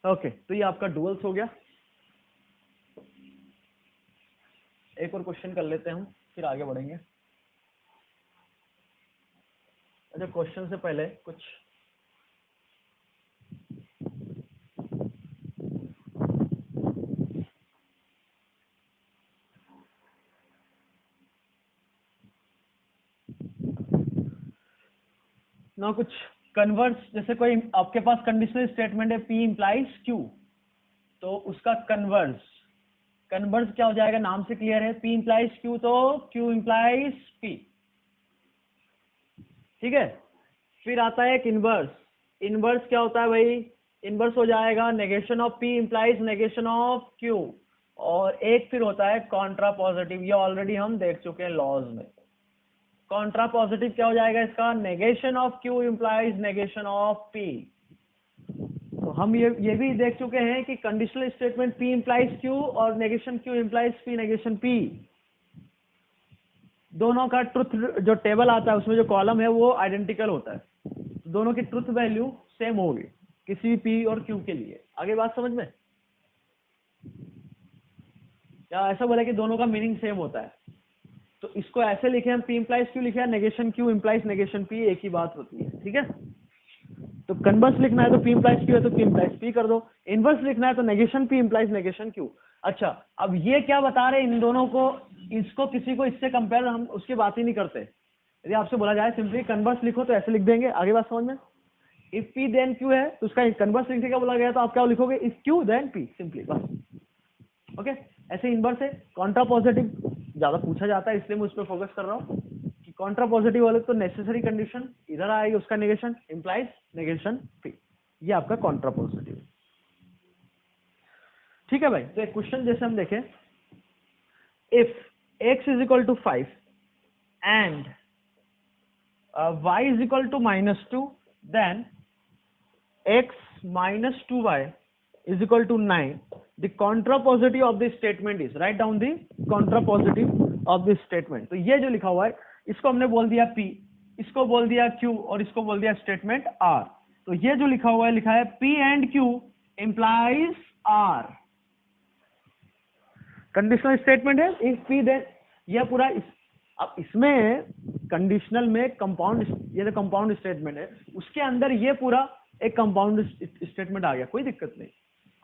ओके, तो ये आपका डुअल्स हो गया। एक और क्वेश्चन कर लेते हैं हम, फिर आगे बढ़ेंगे। अच्छा, क्वेश्चन से पहले कुछ ना, कुछ कन्वर्स, जैसे कोई आपके पास कंडीशनल स्टेटमेंट है P इंप्लाइज Q, तो उसका कन्वर्स क्या हो जाएगा? नाम से क्लियर है, P इंप्लाइज Q तो Q इंप्लाइज P। ठीक है, फिर आता है एक इनवर्स। इनवर्स क्या होता है भाई? इनवर्स हो जाएगा negation of P implies negation of Q। और एक फिर होता है कॉन्ट्रा पॉजिटिव, ये ऑलरेडी हम देख चुके हैं लॉज में। कॉन्ट्रा पॉजिटिव क्या हो जाएगा इसका? Negation of Q implies negation of P। तो हम ये भी देख चुके हैं कि conditional statement P implies Q और negation Q implies P negation P, दोनों का ट्रुथ जो टेबल आता है उसमें जो कॉलम है वो आइडेंटिकल होता है, दोनों की ट्रुथ वैल्यू सेम होगी किसी भी P और Q के लिए। आगे बात समझ में? या ऐसा बोला कि दोनों का मीनिंग सेम होता है, तो इसको ऐसे लिखे हम P इंप्लाइज Q लिखे, negation Q implies negation P, एक ही बात होती है। ठीक है, तो कन्वर्स लिखना है तो P इंप्लाइज Q है तो P इंप्लाइज P कर दो, इनवर्स लिखना है तो negation P implies negation Q। अच्छा, अब ये क्या बता रहे हैं इन दोनों को, इसको किसी को इससे कंपेयर हम उसकी बात ही नहीं करते। यदि आपसे बोला जाए सिंपली कन्वर्स लिखो तो ऐसे लिख देंगे। आगे बात समझ में? इफ P देन Q है तो उसका कन्वर्स लिखने का बोला गया तो आप क्या लिखोगे? If Q then P, simply बस। ओके, ऐसे इनवर्स है। कॉन्ट्रा पॉजिटिव ज्यादा पूछा जाता है इसलिए मैं उस पर फोकस कर रहा हूँ कि कॉन्ट्रा पॉजिटिव वाले तो नेसेसरी कंडीशन इधर आएगी, उसका नेगेशन इंप्लाइज नेगेशन P, ये आपका कॉन्ट्रा पॉजिटिव। ठीक है भाई, तो एक क्वेश्चन जैसे हम देखें, if x is equal to 5 and y is equal to -2 then x minus 2y is equal to 9. The contrapositive of this statement is, write down the contrapositive of this statement. तो ये जो लिखा हुआ है इसको हमने बोल दिया P, इसको बोल दिया Q और इसको बोल दिया स्टेटमेंट R। तो ये जो लिखा हुआ है, लिखा है P and Q implies R, conditional statement है। इफ P then यह पूरा अब इसमें कंडीशनल में कंपाउंड, ये जो कंपाउंड स्टेटमेंट है उसके अंदर ये पूरा एक कंपाउंड स्टेटमेंट आ गया, कोई दिक्कत नहीं।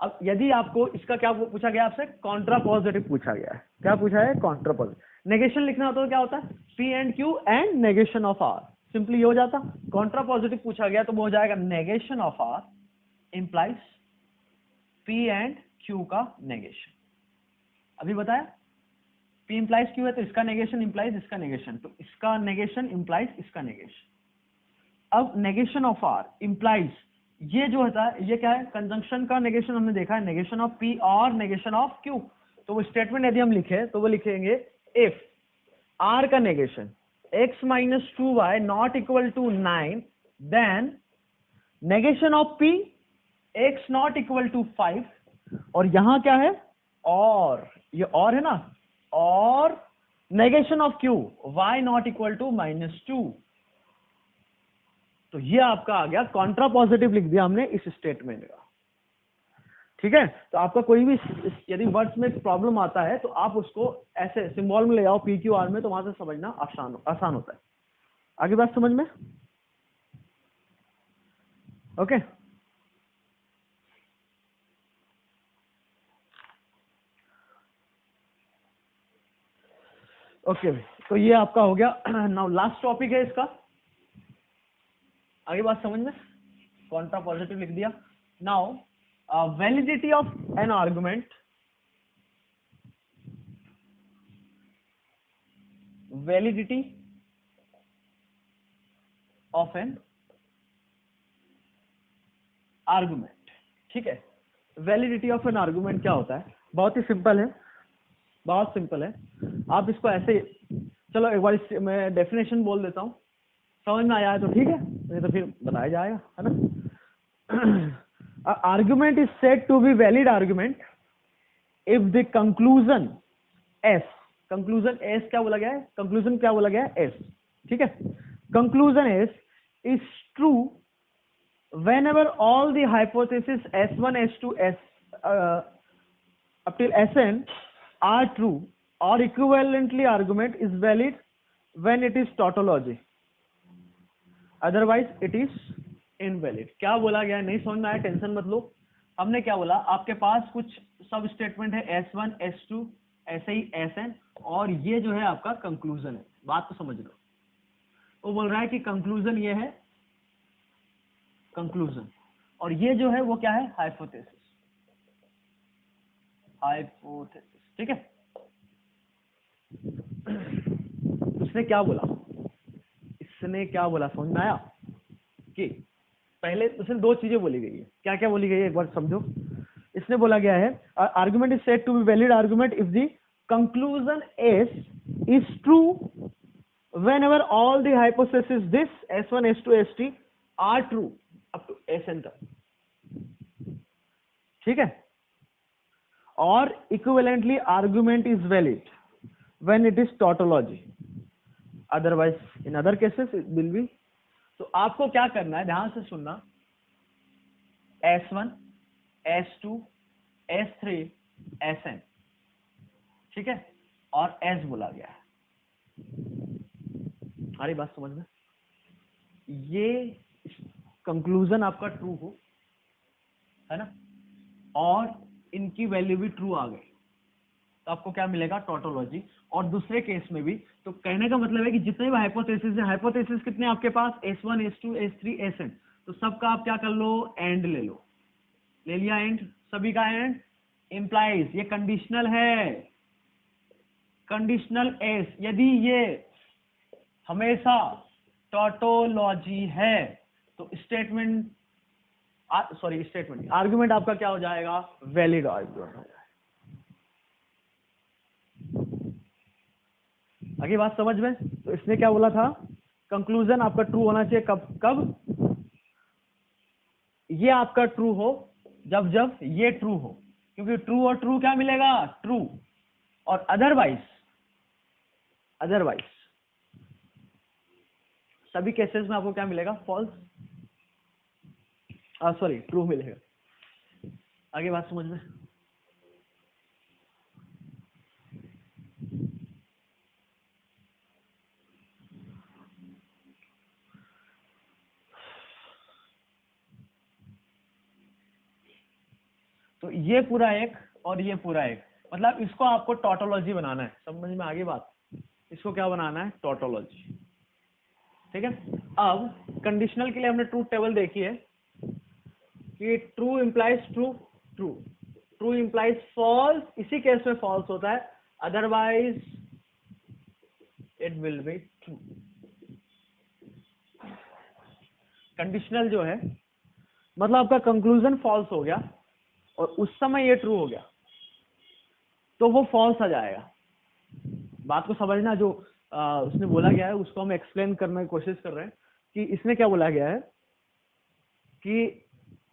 अब यदि आपको इसका क्या पूछा गया आपसे? कॉन्ट्रा पॉजिटिव पूछा गया है। क्या पूछा है? Contra positive. नेगेशन लिखना होता तो क्या होता है? P and Q and negation of R, simply ये हो जाता। कॉन्ट्रा पॉजिटिव पूछा गया तो वो हो जाएगा negation of R implies P and Q का नेगेशन। अभी बताया P इंप्लाइज Q है तो इसका नेगेशन इंप्लाइज इसका नेगेशन, तो इसका नेगेशन इंप्लाइज इसका नेगेशन। अब नेगेशन ऑफ R इंप्लाइज, ये जो होता है ये क्या है? कंजंक्शन का नेगेशन हमने देखा है, नेगेशन ऑफ P और नेगेशन ऑफ Q। तो वो स्टेटमेंट यदि हम लिखे तो वो लिखेंगे इफ R का negation x minus 2y not equal to 9 then negation of P x not equal to 5, और यहां क्या है? और ये और है ना, और negation of Q y not equal to -2। तो ये आपका आ गया कॉन्ट्रा पॉजिटिव, लिख दिया हमने इस स्टेटमेंट का। ठीक है, तो आपका कोई भी यदि वर्ड्स में प्रॉब्लम आता है तो आप उसको ऐसे सिंबल में ले आओ PQR में, तो वहां से समझना आसान होता है। आगे बात समझ में? ओके, ओके, तो ये आपका हो गया। नाउ लास्ट टॉपिक है इसका। आगे बात समझ में? कॉन्ट्रा पॉजिटिव लिख दिया। Now validity of an argument, validity of an argument. ठीक है, वैलिडिटी ऑफ एन आर्गुमेंट क्या होता है? बहुत ही सिंपल है, बहुत सिंपल है। आप इसको ऐसे, चलो एक बार मैं डेफिनेशन बोल देता हूं, समझ में आया है तो ठीक है, नहीं तो फिर बताया जाएगा, है ना। Argument is said to be valid argument if the conclusion S, conclusion S क्या बोला गया है? कंक्लूजन क्या बोला गया है? एस। ठीक है, conclusion S is true whenever all the hypotheses S1, S2, up till Sn are true, or equivalently argument is valid when it is tautology, otherwise it is invalid। क्या बोला गया? नहीं समझ में आया? टेंशन मत लो। हमने क्या बोला? आपके पास कुछ सब स्टेटमेंट है S1, S2, ऐसे ही Sn, और ये जो है आपका कंक्लूजन है। बात तो समझ लो, वो बोल रहा है कि कंक्लूजन ये है, कंक्लूजन, और ये जो है वो क्या है? Hypothesis, hypothesis. ठीक है, इसने क्या बोला? इसने क्या बोला? समझ में आया? कि पहले उसने दो चीजें बोली गई है, क्या क्या बोली गई है एक बार समझो। इसने बोला गया है argument is said to be valid argument if the conclusion S is true whenever all the hypotheses this S1 S2 S3 are true up to Sn तक, ठीक है। और equivalently argument is valid when it is tautology, otherwise in other cases it will be। तो आपको क्या करना है, ध्यान से सुनना, S1 S2 S3 Sn, ठीक है, और S बोला गया है। हमारी बात समझ में, ये कंक्लूजन आपका ट्रू हो, है ना, और इनकी वैल्यू भी ट्रू आ गई, तो आपको क्या मिलेगा, टोटोलॉजी। और दूसरे केस में भी, तो कहने का मतलब है कि जितने भी हाइपोथेसिस है, हाइपोथेसिस कितने आपके पास, S1 S2 S3 Sn, तो सबका आप क्या कर लो, एंड ले लो, ले लिया एंड, सभी का एंड इंप्लाइज, ये कंडीशनल है, कंडीशनल एस, यदि ये हमेशा टोटोलॉजी है तो स्टेटमेंट आर्गुमेंट आपका क्या हो जाएगा, वैलिड आर्गुमेंट हो जाएगा। आगे बात समझ में। तो इसने क्या बोला था, कंक्लूजन आपका ट्रू होना चाहिए कब ये आपका ट्रू हो, जब ये ट्रू हो, क्योंकि ट्रू और ट्रू क्या मिलेगा, ट्रू, और अदरवाइज सभी केसेस में आपको क्या मिलेगा, फॉल्स, ट्रू मिलेगा। आगे बात समझ में। तो ये पूरा एक और ये पूरा एक, मतलब इसको आपको टोटोलॉजी बनाना है, समझ में आगे बात, इसको क्या बनाना है, टोटोलॉजी, ठीक है। अब कंडीशनल के लिए हमने ट्रूथ टेबल देखी है कि true implies true implies false, इसी केस में फॉल्स होता है, otherwise it will be true. Conditional जो है मतलब आपका कंक्लूजन फॉल्स हो गया और उस समय ये ट्रू हो गया, तो वो फॉल्स आ जाएगा। बात को समझना, जो उसने बोला गया है उसको हम एक्सप्लेन करने की कोशिश कर रहे हैं कि इसमें क्या बोला गया है कि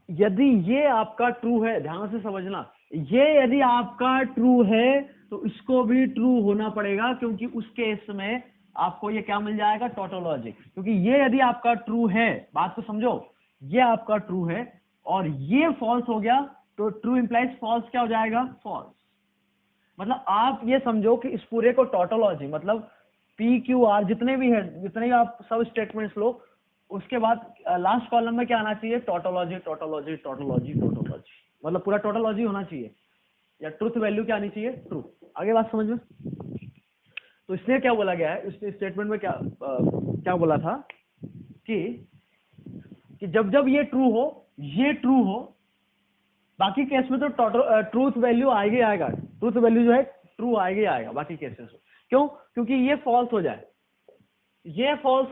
यदि ये आपका ट्रू है, ध्यान से समझना, ये यदि आपका ट्रू है तो इसको भी ट्रू होना पड़ेगा, क्योंकि उस केस में आपको ये क्या मिल जाएगा, टोटोलॉजी। क्योंकि ये यदि आपका ट्रू है, बात को समझो, ये आपका ट्रू है और ये फॉल्स हो गया, तो ट्रू इंप्लाइज फॉल्स क्या हो जाएगा, फॉल्स। मतलब आप ये समझो कि इस पूरे को टोटोलॉजी, मतलब PQR जितने भी है, जितने भी आप सब स्टेटमेंट्स लो, उसके बाद लास्ट कॉलम में क्या आना चाहिए, टोटोलॉजी, मतलब पूरा टोटोलॉजी होना चाहिए, या ट्रुथ वैल्यू क्या आनी चाहिए, ट्रू। आगे बात समझ में। तो इसलिए क्या बोला गया है, इस स्टेटमेंट में क्या बोला था कि जब ये ट्रू हो, बाकी केस में तो ट्रूथ वैल्यू आएगा ही आएगा, ट्रूथ वैल्यू जो है ट्रू आएगा ही आएगा बाकी केसेस में। क्यों, क्योंकि ये फॉल्स हो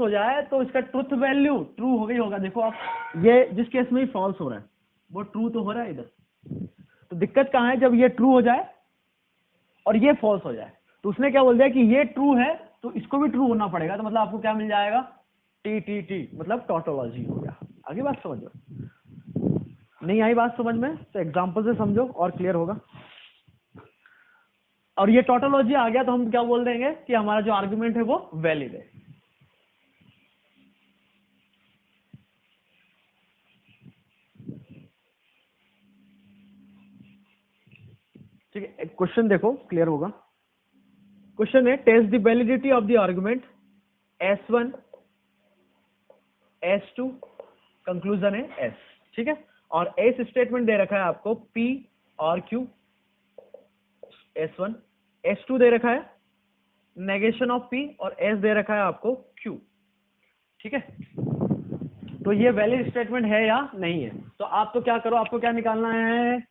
जाए तो इसका ट्रूथ वैल्यू ट्रू हो गई होगा। देखो आप, ये जिस केस में फॉल्स हो रहा है वो ट्रू तो हो रहा है इधर, तो दिक्कत कहां है, जब ये ट्रू हो जाए और ये फॉल्स हो जाए, तो उसने क्या बोल दिया कि ये ट्रू है तो इसको भी ट्रू होना पड़ेगा, तो मतलब आपको क्या मिल जाएगा, टी, मतलब टोटोलॉजी हो गया। आगे बात समझो, नहीं आई बात समझ में, तो एग्जांपल से समझो और क्लियर होगा। और ये टोटोलॉजी आ गया तो हम क्या बोल देंगे कि हमारा जो आर्गुमेंट है वो वैलिड है। ठीक है, एक क्वेश्चन देखो, क्लियर होगा। क्वेश्चन है, test the validity of the argument S1 S2, conclusion है S, ठीक है, और एस स्टेटमेंट दे रखा है आपको P और Q, S1 S2 दे रखा है नेगेशन ऑफ P, और S दे रखा है आपको Q, ठीक है। तो ये वैलिड स्टेटमेंट है या नहीं है, तो आप तो क्या करो, आपको क्या निकालना है,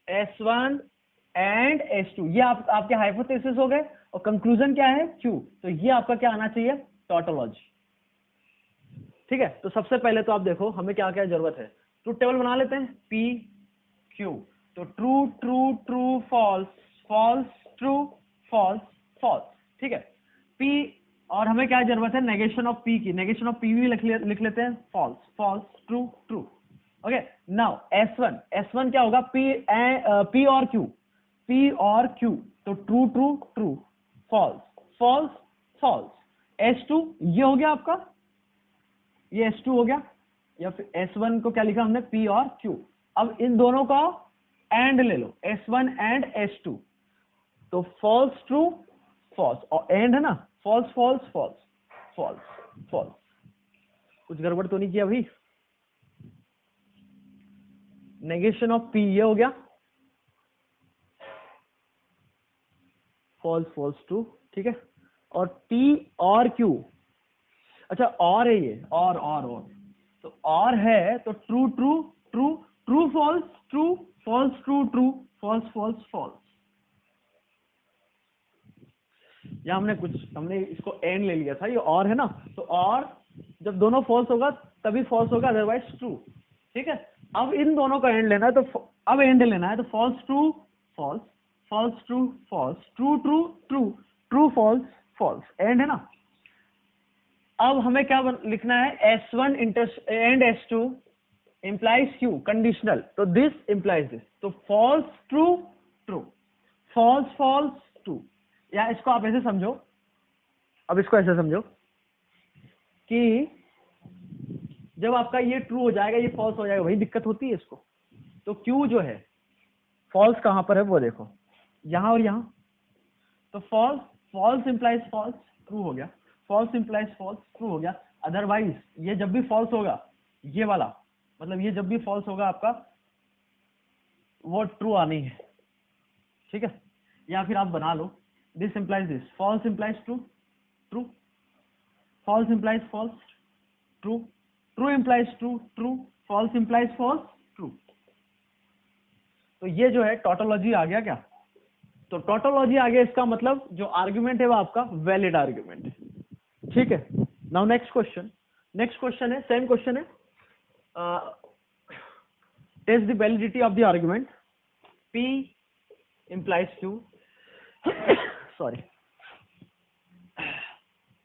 S1 एंड S2, ये आपके हाइपोथेसिस हो गए, और कंक्लूजन क्या है Q, तो ये आपका क्या आना चाहिए, टोटोलॉजी। ठीक है, तो सबसे पहले तो आप देखो हमें क्या क्या जरूरत है, ट्रूथ टेबल बना लेते हैं, पी क्यू, तो true true true false, false true, false false, ठीक है। पी, और हमें क्या जरूरत है, नेगेशन ऑफ पी की, नेगेशन ऑफ पी भी लिख लेते हैं, false false true true. Okay, now S1 क्या होगा, पी और क्यू, पी और क्यू, तो true true true, false false false. S2 ये हो गया आपका, ये S2 हो गया, या फिर S1 को क्या लिखा हमने, P और Q। अब इन दोनों का एंड ले लो, S1 एंड S2, तो फॉल्स ट्रू फॉल्स, और एंड है ना, false false false false false. कुछ गड़बड़ तो नहीं किया भाई? नेगेशन ऑफ P ये हो गया, फॉल्स फॉल्स ट्रू, ठीक है। और P और Q, अच्छा और है ये, और तो और है, तो true true true, true false true, false true true, false false false. या हमने इसको एंड ले लिया था, ये और है ना, तो और जब दोनों फॉल्स होगा तभी फॉल्स होगा, अदरवाइज ट्रू, ठीक है। अब इन दोनों का एंड लेना है, तो अब एंड लेना है, तो false true false, false true false, true true true, true false false, and है ना। अब हमें क्या लिखना है, S1 and S2 implies Q, conditional, तो दिस implies दिस, तो false true true, false false true. या इसको आप ऐसे समझो, अब इसको ऐसे समझो कि जब आपका ये ट्रू हो जाएगा, ये फॉल्स हो जाएगा, वही दिक्कत होती है इसको। तो Q जो है, फॉल्स कहां पर है वो देखो, यहां और यहां, तो false, false implies false, true हो गया, फॉल्स इंप्लाइज फॉल्स, ट्रू हो गया। अदरवाइज ये जब भी फॉल्स होगा, ये वाला मतलब ये जब भी फॉल्स होगा आपका, वो ट्रू आनी है, ठीक है। या फिर आप बना लो, this implies this, false implies true true, false implies false true, true implies true true, false implies false true. तो ये जो है टोटोलॉजी आ गया क्या, तो टोटोलॉजी आ गया, इसका मतलब जो आर्ग्यूमेंट है वो आपका वैलिड आर्ग्यूमेंट है, ठीक है। नाउ नेक्स्ट क्वेश्चन है, सेम क्वेश्चन है, test the validity of the argument, P implies Q, sorry,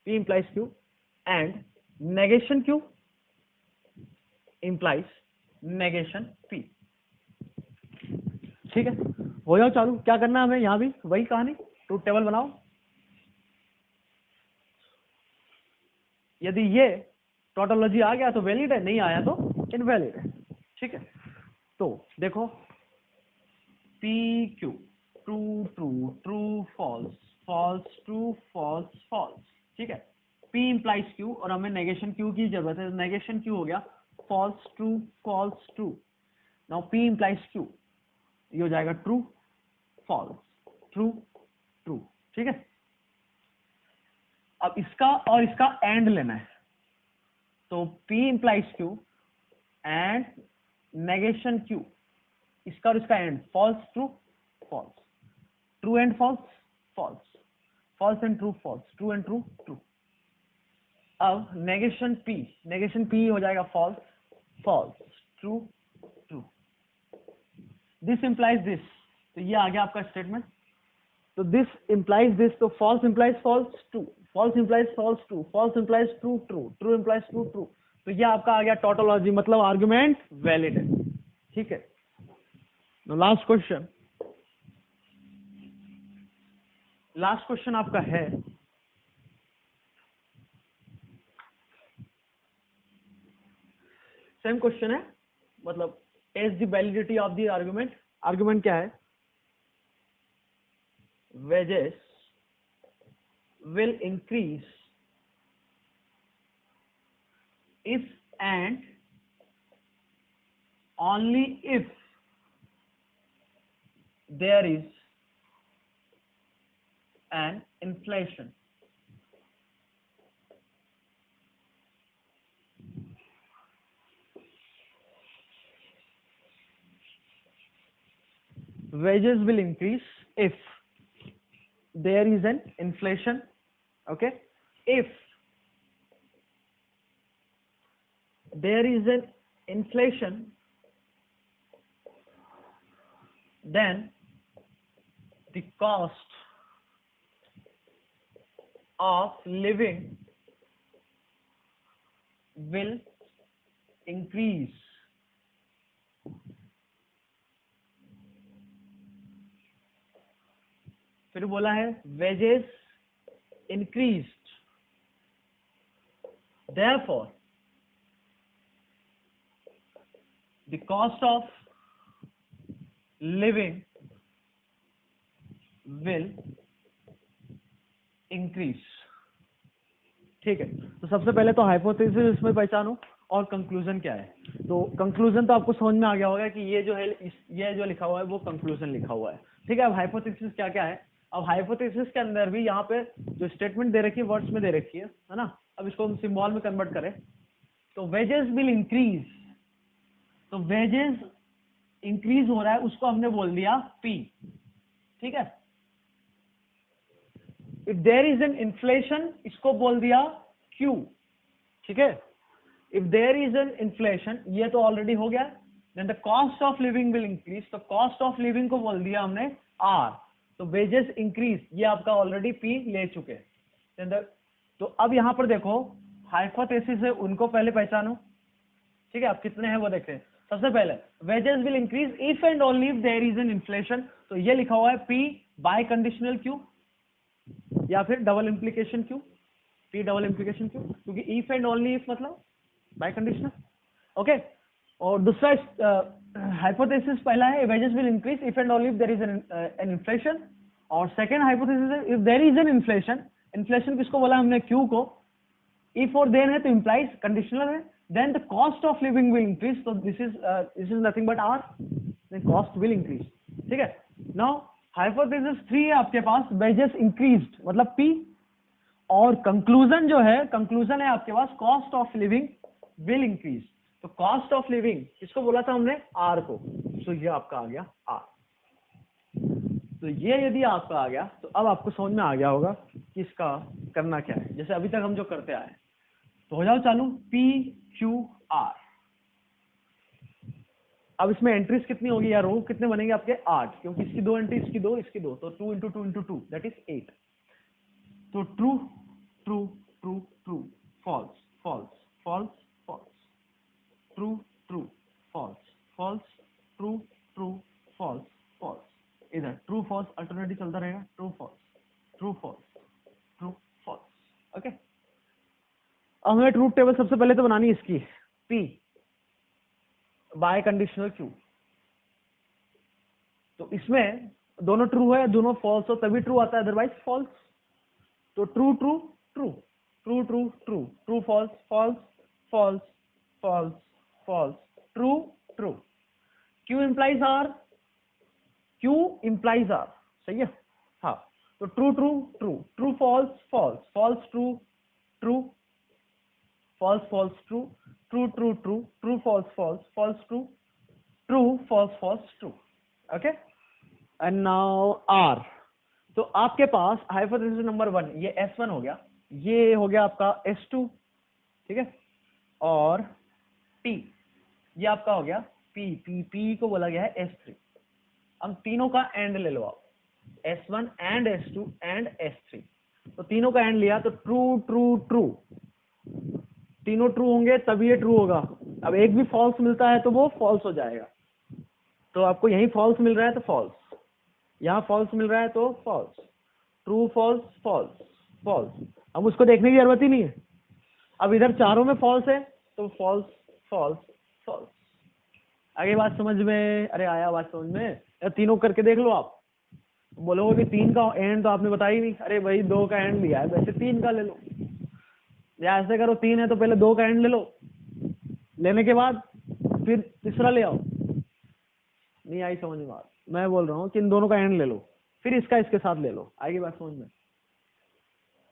P implies Q and negation Q implies negation P, ठीक है। हो जाओ चालू, क्या करना है हमें, यहां भी वही कहानी, ट्रूथ टेबल बनाओ। यदि ये टोटोलॉजी आ गया तो वैलिड है, नहीं आया तो इनवैलिड है, ठीक है। तो देखो, P Q, true true true false, false true false false, ठीक है। P इंप्लाइज Q और हमें नेगेशन Q की जरूरत है, नेगेशन Q हो गया, false true false true. Now P implies Q, ये हो जाएगा ट्रू फॉल्स ट्रू ट्रू, ठीक है। अब इसका और इसका एंड लेना है, तो P implies Q and negation Q, इसका और इसका and, false true false, true and false false, false and true false, true and true true. अब नेगेशन P हो जाएगा false false true true, this implies this, तो ये आ गया आपका स्टेटमेंट, तो दिस इंप्लाइज दिस, तो false implies false true, false implies false true, false implies true true, true implies true true, तो ये आपका आ गया टोटोलॉजी, मतलब आर्गुमेंट वैलिड है, ठीक है। लास्ट क्वेश्चन आपका है, सेम क्वेश्चन है, मतलब test the validity of the argument. Argument क्या है, wages will increase if and only if there is an inflation. Wages will increase if there is an inflation, okay, if there is an inflation, then the cost of living will increase. फिर बोला है wages increased, therefore the cost of living will increase. ठीक है, तो सबसे पहले तो hypothesis इसमें पहचानो और कंक्लूजन क्या है। तो कंक्लूजन तो आपको समझ में आ गया होगा कि ये जो है ये जो लिखा हुआ है वो कंक्लूजन लिखा हुआ है। ठीक है, अब हाइपोथेसिस क्या क्या है। अब हाइपोथेसिस के अंदर भी यहाँ पे जो स्टेटमेंट दे रखी है वर्ड्स में दे रखी है ना। अब इसको हम सिंबल में कन्वर्ट करें तो वेजेस विल इंक्रीज, तो वेजेस इंक्रीज हो रहा है उसको हमने बोल दिया P। ठीक है, if there is an inflation इसको बोल दिया Q। ठीक है, if there is an inflation ये तो ऑलरेडी हो गया। Then the cost of living will increase, तो कॉस्ट ऑफ लिविंग को बोल दिया हमने R। तो वेजेस इंक्रीज ये आपका ऑलरेडी P ले चुके। तो अब यहां पर देखो हाइपोथेसिस है उनको पहले पहचानो। ठीक है, अब कितने हैं वो देखते हैं। सबसे पहले wages will increase if and only if there is an inflation, तो ये लिखा हुआ है P बाय कंडीशनल Q या फिर double implication Q, P double implication Q, क्योंकि इफ एंड ओनली इफ मतलब बाय कंडीशनल। ओके, और दूसरा हाइपोथेसिस पहला है wages will increase if and only if there is an inflation, और सेकंड हाइपोथेसिस है if there is an inflation. Inflation किसको बोला हमने Q को, इफ और देन है तो इंप्लाइज कंडीशनल है, then the cost of living will increase, तो this is nothing but R, then cost will increase. ठीक है, नाउ हाइपोथेसिस 3 है आपके पास वेजेस इंक्रीज्ड मतलब P, और कंक्लूजन जो है कंक्लूजन है आपके पास cost of living will increase. तो कॉस्ट ऑफ लिविंग किसको बोला था हमने R को, तो ये आपका आ गया R। तो ये यदि आपका आ गया तो अब आपको समझ में आ गया होगा कि इसका करना क्या है। जैसे अभी तक हम जो करते आए, तो हो जाओ चालू P Q R। अब इसमें एंट्रीज कितनी होगी या रो कितने बनेंगे आपके 8, क्योंकि इसकी 2 एंट्री इसकी 2 इसकी 2, तो 2 इंटू 2 इंटू 2 दैट इज 8। तो true true true true false false false false, true true false false, true true false false. इधर ट्रू फॉल्स अल्टरनेटिव चलता रहेगा, true false true false true false. Okay, अब हमें truth table सबसे पहले तो बनानी है इसकी P बाय कंडीशनल Q। तो इसमें दोनों ट्रू है दोनों फॉल्स हो तभी ट्रू आता है, अदरवाइज फॉल्स। तो true true true true true true true false false false false false true true. Q implies R, Q implies R, सही है। हाँ, तो true true true true false false false true true false false true true true true true false false false true true false false true. Okay, and now R। तो आपके पास hypothesis number 1 ये S1 हो गया, ये हो गया आपका S2। ठीक है, और P ये आपका हो गया P को बोला गया है S3। अब तीनों का एंड ले लो आप, S1 and S2 and S3। तो तीनों का एंड लिया तो ट्रू ट्रू ट्रू, तीनों ट्रू होंगे तभी ये ट्रू होगा। अब एक भी फॉल्स मिलता है तो वो फॉल्स हो जाएगा। तो आपको यही फॉल्स मिल रहा है तो फॉल्स, यहाँ फॉल्स मिल रहा है तो false, true false false false. अब उसको देखने की जरूरत ही नहीं है। अब इधर चारों में फॉल्स है तो फॉल्स फॉल्स फॉल्स। आगे बात समझ में? अरे आया बात समझ में? तीनों करके देख लो आप, बोलोगे कि 3 का एंड तो आपने बताया ही नहीं। अरे भाई 2 का एंड लिया है, वैसे 3 का ले लो, या ऐसे करो 3 है तो पहले 2 का एंड ले लो, लेने के बाद फिर तीसरा ले आओ। नहीं आई समझ में बात? मैं बोल रहा हूँ कि इन दोनों का एंड ले लो फिर इसका इसके साथ ले लो। आएगी बात समझ में?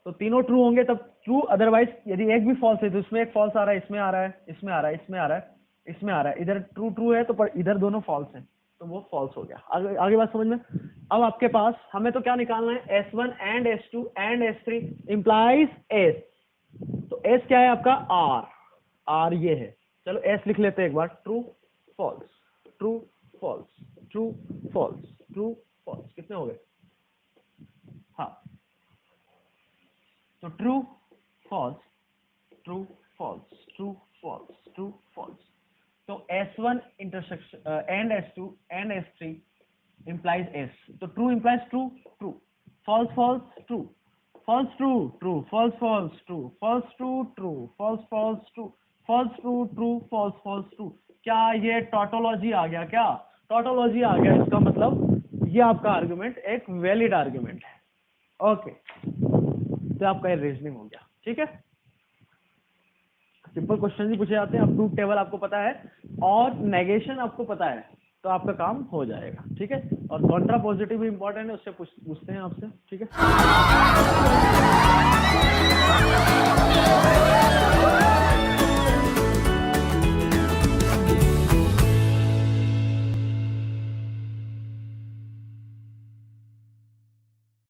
तो तीनों ट्रू होंगे तब ट्रू, अदरवाइज यदि एक भी फॉल्स है तो इसमें एक फॉल्स आ रहा है, इसमें आ रहा है, इसमें आ रहा है, इसमें आ रहा है, इसमें आ रहा है। इधर ट्रू ट्रू है तो पर इधर दोनों फॉल्स हैं तो वो फॉल्स हो गया। आगे बात समझ में? अब आपके पास हमें तो क्या निकालना है, S1 and S2 and S3 implies S। तो S क्या है आपका? R ये है। चलो एस लिख लेते हैं एक बार, true false, true false, true false, true false, कितने हो गए? हाँ, तो true false, true false, true false, true false. तो S1 intersection and S2 and S3 implies S, तो true implies true, true, false false true, false true true, false false true, false true true, false false true, false true true, false false true। क्या ये tautology आ गया? क्या tautology आ गया? इसका मतलब ये आपका आर्गुमेंट एक वैलिड आर्गुमेंट है। ओके, तो आपका ये रीजनिंग हो गया। ठीक है, सिंपल क्वेश्चन ही पूछे जाते हैं। अब ट्रूथ टेबल आपको पता है और नेगेशन आपको पता है तो आपका काम हो जाएगा। ठीक है, और कॉन्ट्रा पॉजिटिव भी इंपॉर्टेंट है, उससे पूछते हैं आपसे। ठीक है।